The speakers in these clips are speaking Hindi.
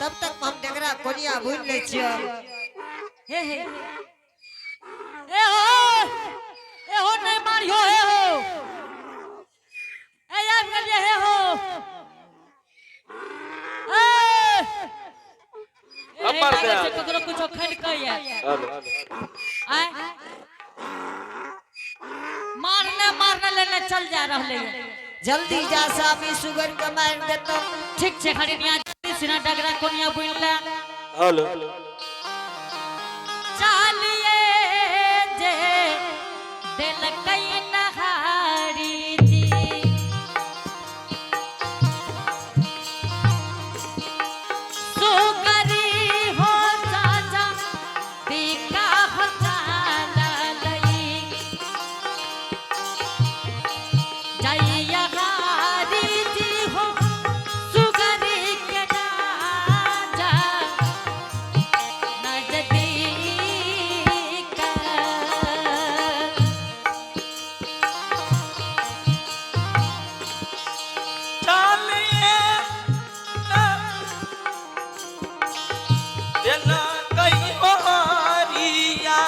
तब तक हम डगरा कोनिया भूल ले छियो। हे हे ए हो नहीं मारियो हे हो ए यार कर दिया हे हो अब मार दे ककरो कुछ खड़ के यार आए मारने लेने चल जा रहले जल्दी जा सामी सुगर का मार दे तो ठीक छे खड़िया सिना डगरा कोनिया बुइला हेलो चालिए जे दिल कई नहारी जी सुगरी हो चाचा दिका हो चाला लई जैया हारी जी हो सुगरी के राजा नजदीक चालिए दिल कई ओरिया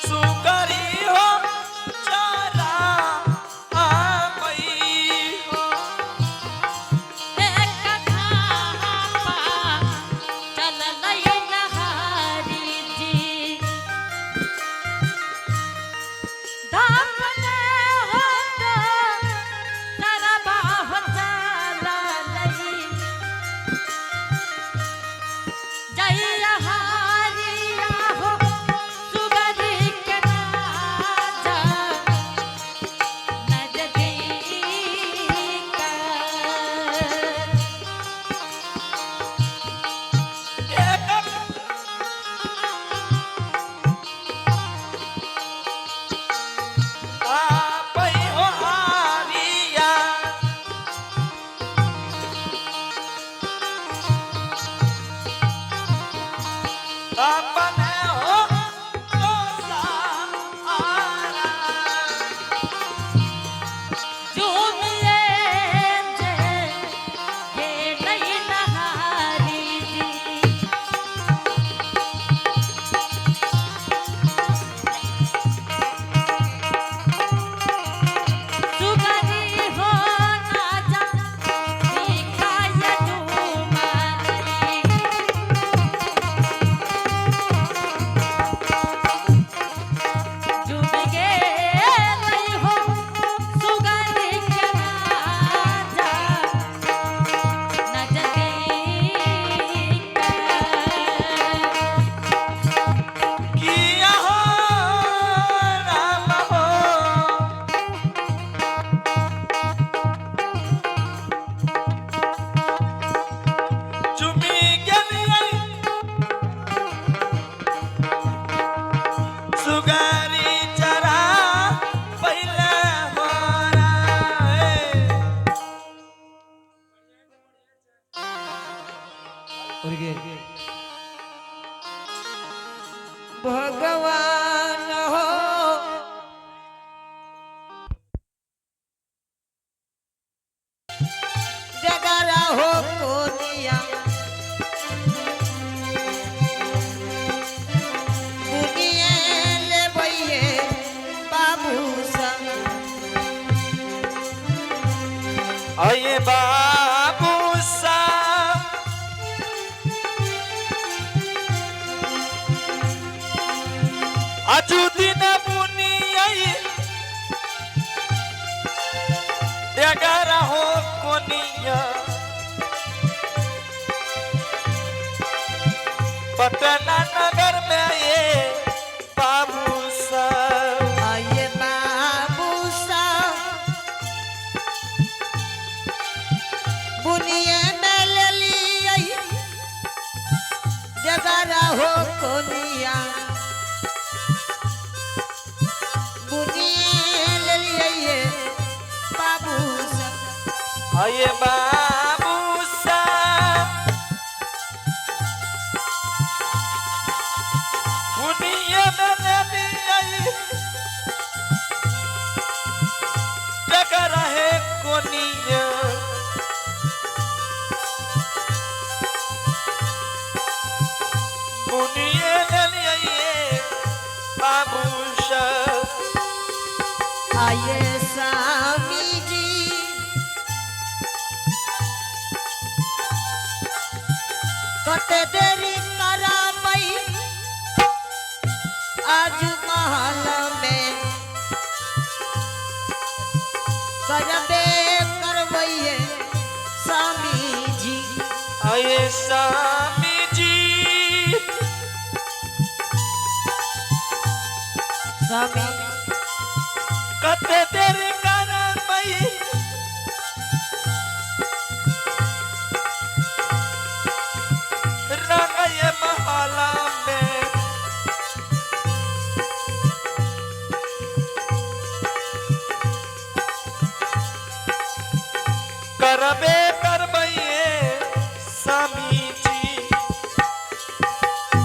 सुगरी हो चारा कोई हो एक खापा चल लई नहारी जी धामने हो तो तरबा हो चला लई जैया हारिया हो सुगरी के राजा नजदीक आपई हो हारिया अपने हो तो सारा झूमिए जे ये नई नहारी जी सुगरी हो ना जा दिखाए तुम्हारी झूम गे नहीं हो सुगरी के राजा नजदीक किया हो राम हो चुमी गलियाई सुगारी चरा पहले हो भगवान हो डगरा हो कोनिया दुनिया ले भइए बाबू संग आये बाबू साहब आजू दिन बुनियाई डगरा हो कोनिया पटना नगर में ये बाबू साहब आये बाबू साहब बुनिया में ले लिया डगरा हो कोनिया बुनिया ले लिया बाबू साहब आये बाबू साहब बुनिया में ले लिया रहे कोनिया मुनिए लिए बाबू आइए स्वामी जी कते देरी कराबई आज महल में करबे करबैये स्वामी जी आए स्वामी जी स्वामी कते देर करबई रंगये महला में करबे करबैये स्वामी जी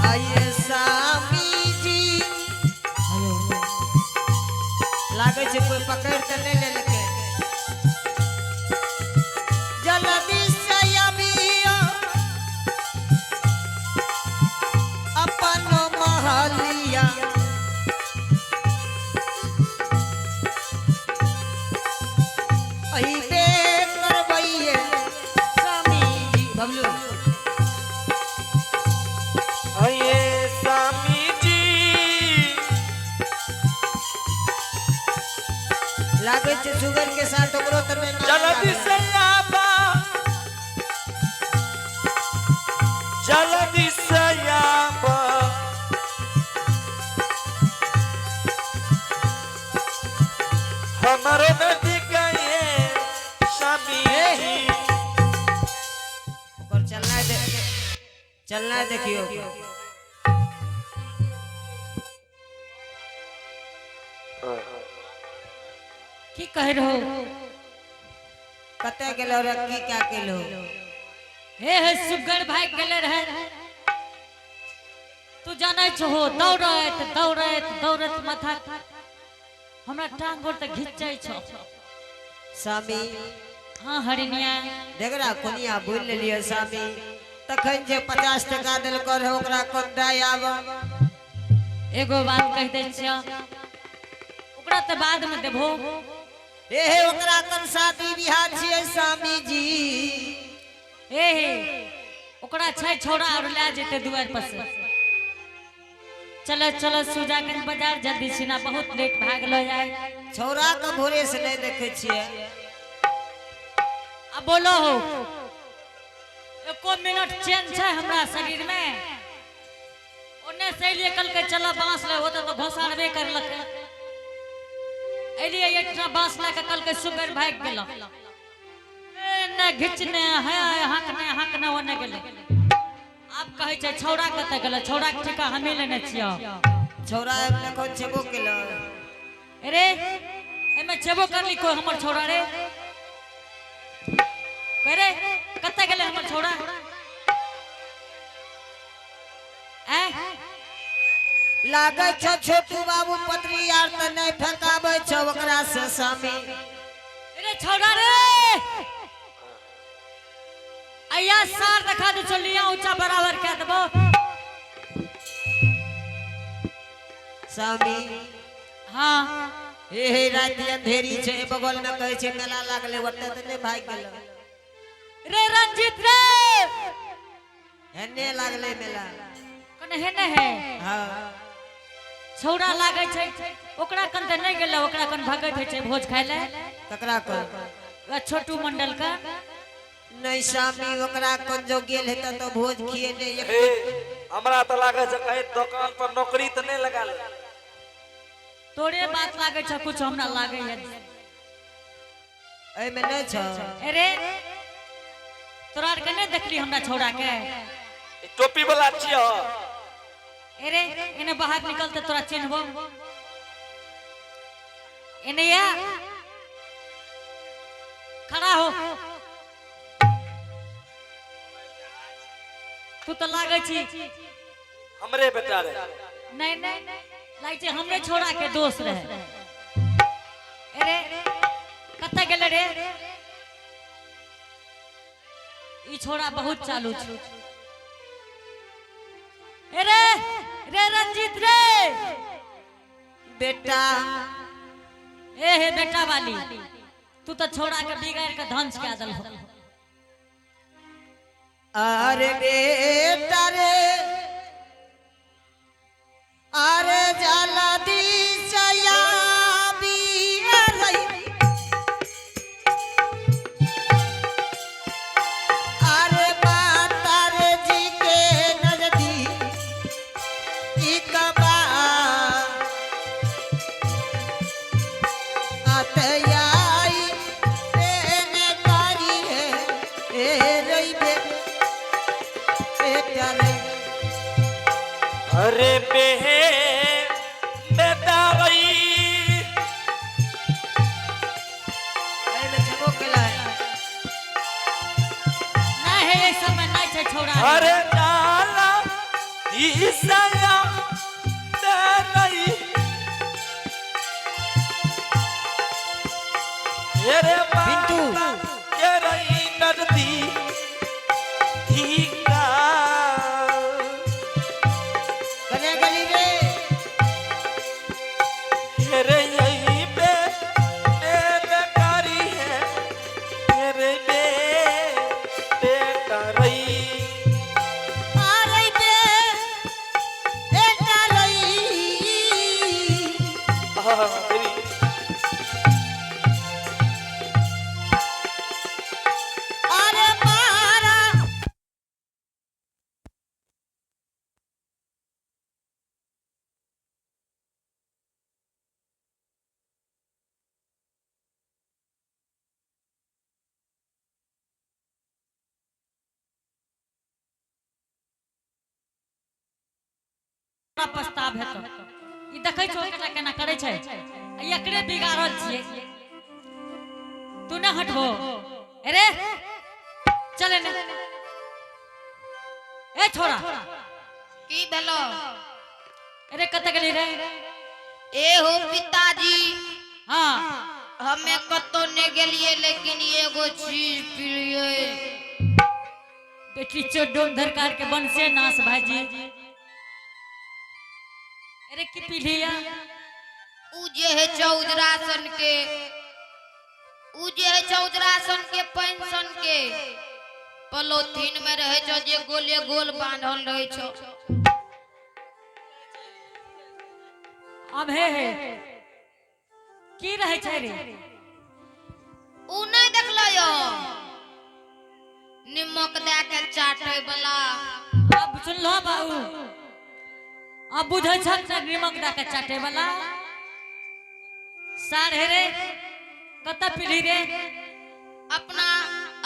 आइए स्वामी जी लागे छे कोई पकड़ के नहीं ले लेके जल्दी से अबियो अपन महलिया अइबे करबैये स्वामी जी बबलू आए स्वामी जी लागे छे शुगर के साथ ओकरो तने जल्दी से आबा जल्दी से आबा हमारे नदी गए स्वामी जी और चलना है देखियो की कह रहो कते गेलो रे की क्या केलो हे सुगर भाई गेले रहे तू जाने छहो दौड़त दौड़त दौड़त माथा हमरा टांग गोर त घिचाई छ स्वामी हां हरिनिया देखरा कोनिया भूल लेलियो स्वामी तखन जे 50 टका देल कर ओकरा कोंडाई आब एगो बात कह दे छिया ओकरा त बाद में देबो हे ओकरा कन शादी बियाह छियै स्वामी जी हे ओकरा छै छोरा और ले जेते दुआर पर से चलो चलो सुजागंज बाजार जल्दी सीना बहुत लेट भाग लो जाए छोरा के भोरे से नहीं देखे छियै अब बोलो हो एको मिनट चैन छै हमरा शरीर में ओने से लिए कल के चला बांस ले होता तो घोसाड़बे करलक एलिए इतना बांस ला के कल के सुगर भाग गेल ए न घिचने है हकने ओने गेले अब कहे छै छौड़ा कते गेल छौड़ा के ठिका हमें लेने छियो छोरा एमे कोन छेबो केलो अरे एमे छेबो करली कोई हमर छौड़ा रे करे कते गेले हमर छौड़ा ए लागे छ छोटू बाबू पत्री यार त नहीं ठकाबै छ ओकरा से स्वामी अरे छौड़ा रे आया सार दिखा दे चलिया ऊंचा बराबर कर देबो स्वामी हां हे रात अंधेरी छै बगल में कहै छै मेला लागले ओते त नहीं भाग गेल रे रंजीत रे हेने लागले मेला कने हेने है हां छौड़ा लागे छै ओकरा कन त नहीं गेल ओकरा कन भगत छै भोज खाय ले ककरा को वा छोटू मंडल का नहीं स्वामी ओकरा कोन जो गेल हेत तो भोज खिए ले ए हमरा त लागे छ कहीं दुकान पर नौकरी त नहीं लगा ले तोरे बात लागे छ कुछ हमरा लागे है ए में नहीं छ अरे तोरा के नहीं देखली हमरा छौड़ा के टोपी वाला छियो अरे इने बाहर निकलते तोरा चिन्हबो इने या खड़ा हो तू तो लागे छी हमरे बेटा रे नहीं लागे छी हमरे छोड़ा के दोस्त रहे अरे कते रे ई छोड़ा बहुत चालू छ रे रे रंजीत रे बेटा ए हे बेटा वाली तू तो छोड़ा के बिगाड़ के धंस के दल हो अरे बेटा रे अरे जाला दी चया भी रही अरे माता रे जी के नजदीक ई कबा अतयाई बेने कारी है ए रही बेटा रे अरे बेहे बेटा गई अरे मैं झगो के लाए ना है ये समय ना छे छोड़ा अरे डाला ईसया नहीं अरे पिंटू। के रही नदी ठीका कने गली रे अरे यही पे बेकारी है अरे बेकारी अरे बेटा रही अरे मारा प्रस्ताव है तो ई देखै छो केना केना करे छै एकरे बिगाड़ल छिए तू न हटबो अरे चले ने ए छोरा की भेलो अरे कत गेली रे ए हो पिताजी हां हमें कतो ने गेलिए लेकिन एगो चीज पिलिए बेटी चोडोन धरकार के बन से नाश भाजी अरे की पीलिया उ जे है चौधरासन के उ जे है चौधरासन के पेंशन के पॉलिथीन में रहे छो जे गोले गोल बांधल रहे छो अब हे की रहे छै रे उ नहीं देखलो यो निमक दे के चाटे वाला अब सुन लो बाबू अब बुझै छक न निमक दे के चाटे वाला साढ़े रे कत पीली रे अपना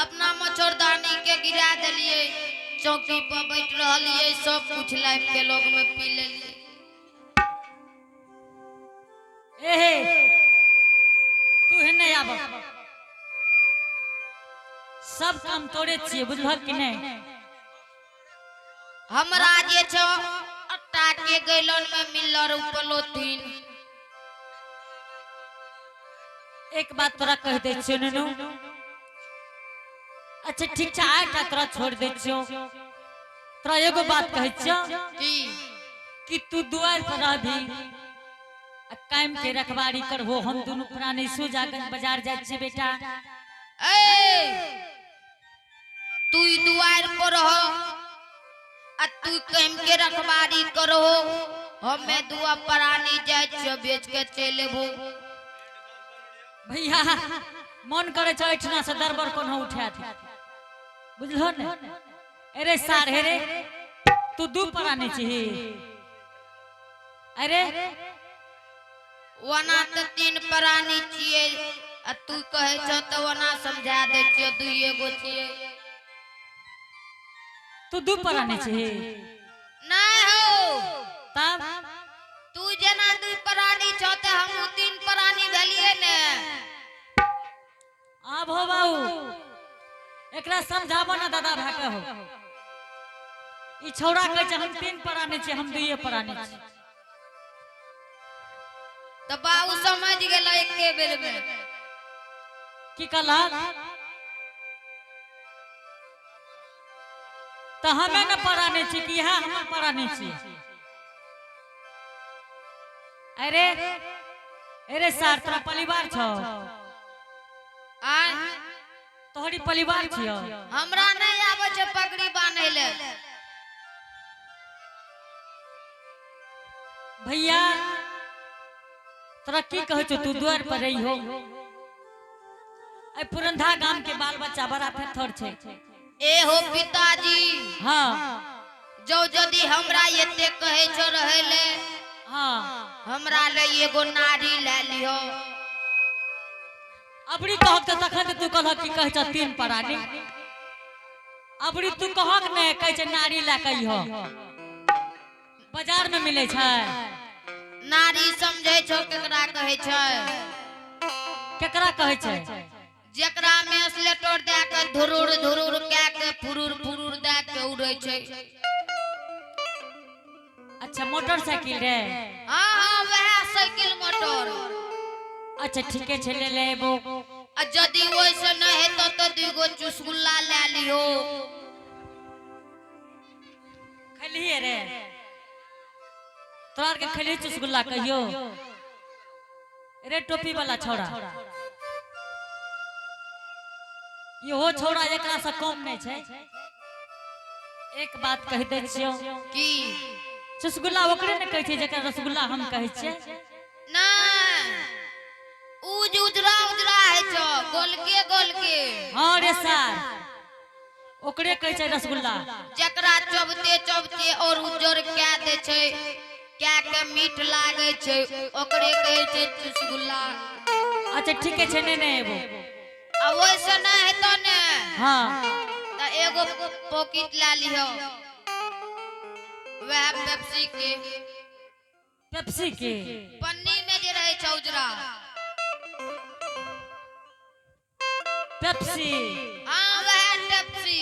अपना मच्छरदानी के गिरा दिलिए चौकी पर बैठ रहलिए सब कुछ लाइफ के लोग में पी लेलिए एहे तू हेने आब सब काम तोड़े छिए बुझल कि नहीं हमरा जे छो अट्टा के गैलन में मिलल पॉलिथीन एक बात तोरा कह दे छियो ननू अच्छा ठीक छै आटा तोरा छोड़ दे छियो तोरा एगो बात कह छियो जी कि तू दुआर पर रहबी आ कायम के रखवारी करबो हम दोनों प्राणी सुजागन बाजार जाय छी बेटा ए तू दुआर पर रह आ तू कम के रखवारी करो हमें दुआ प्राणी जाय छ बेच के चल लेबो भैया मन करे छ एठना से दरबर कोनो उठा थे बुझलो ने अरे सारे रे तू दू प्राणी छी अरे वना तो तीन प्राणी छिए आ तू कहे छ तो वना समझा दे छियो दू एगो छिए तू दू प्राणी छी नहीं हो तब तू जना दू प्राणी छ त हम तीन प्राणी भेलिए ने आब हो बाबू एकरा समझाबो ना दादा भाके हो ई छौड़ा कहै छै हम तीन प्राणी छी हम दुइये प्राणी छी तो बाबू समझ गेल एके बेर में की कहला तो हमें न पढ़ाने छी कि यहाँ हम पढ़ाने छी। अरे अरे सार तोरा परिवार छौ आय तोहरी परिवार छियो। हमरा नहीं आवे छे पगड़ी बांधे ले। भैया तोरा की कहै छौ तू द्वार पर रही हो ए पुरंधा गांव के बाल बच्चा बड़ा थर छे। ए हो पिताजी हाँ जो यदि हमरा एते कहे छो रहे ले हाँ हमरा ले एगो नारी ले लियो। अबरी कहक त तखन तू कहलक की कहै छ तीन परानी। अबरी तू कहक ने कहै छ नारी ला कहियो बाजार में मिले छै। नारी समझे छो केकरा कहे छै? केकरा कहै छै? जेकरा में स्लेटर दे के धुरुर धुरुर के फुरुर फुरुर दे के उड़े छै। अच्छा मोटरसाइकिल रे। हां हां वह साइकिल मोटर। अच्छा ठीके छै ले लेबो। आ यदि वैसे न हेतो तो दुगो चुसगुल्ला ले लियो। खलिए रे तोरा के खली चुसगुल्ला कहियो रे टोपी वाला छोरा। इहो छोरा एकरा से कम नहीं छै। एक बात कह दे छियो की चुसगुल्ला ओकरे ने कहै छै जेकरा रसगुल्ला हम कहै छियै। ना उज उजरा उजरा है छो गोलके गोलके। हां रे सार ओकरे कहै छै रसगुल्ला। जेकरा चबते चबते और उजर के दे छै के मीठ लागे छै ओकरे कहै छै चुसगुल्ला। अच्छा ठीके छै ने एबो। आ वैसे न हेतो ने हां त एगो पॉकेट ला लियो वह पेप्सी के। पेप्सी के पन्नी में जे रहे छै उजरा पेप्सी। हां वह पेप्सी।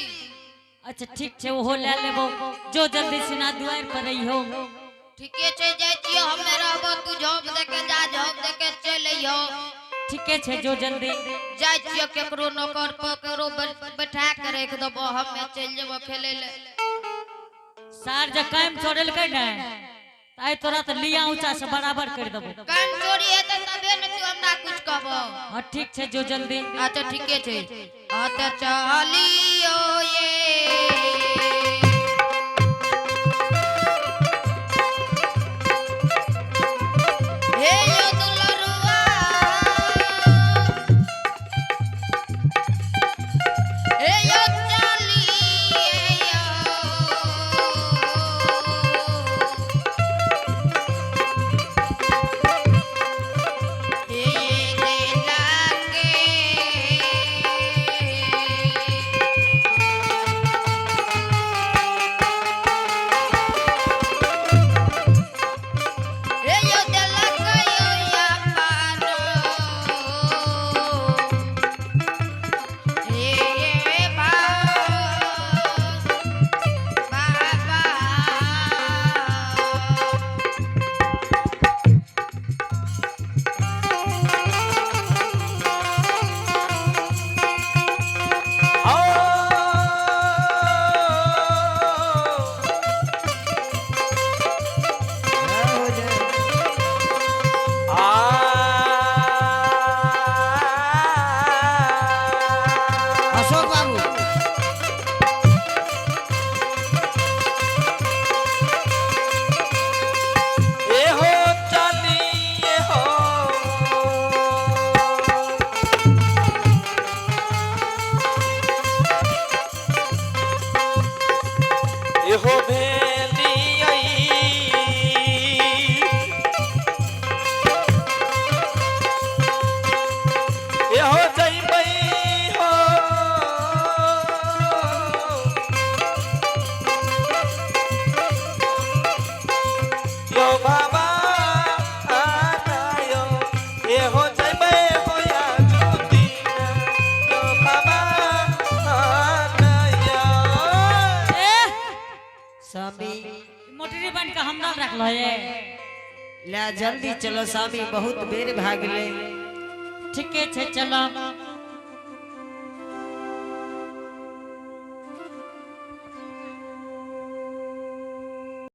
अच्छा ठीक छै ओहो ले लेबो जो जल्दी सिना दुआर पर रही हो। ठीके छै जाय छियो हमे रहबो तू झोप देके जा झोप देके चल अइहो। ठीके छै जो जल्दी जाय छियो केकरो नौकर पकरो बैठा के रख देबो हमे चल जेबो खेले ले। सार जे काम छोड़ल के ने ताई तोरा त लिया ऊंचा से बराबर कर देबो। काम चोरी हेते तबे न तू हमरा कुछ कहबो। हां ठीक छै जो जल्दी। अच्छा ठीके छै आते चलियो ये हे यो दुलरुआ हे यो चलियो मोटरी बन के हम नाम रख लए ले जल्दी चलो स्वामी बहुत बेर भाग ले। ठीके छै चलो।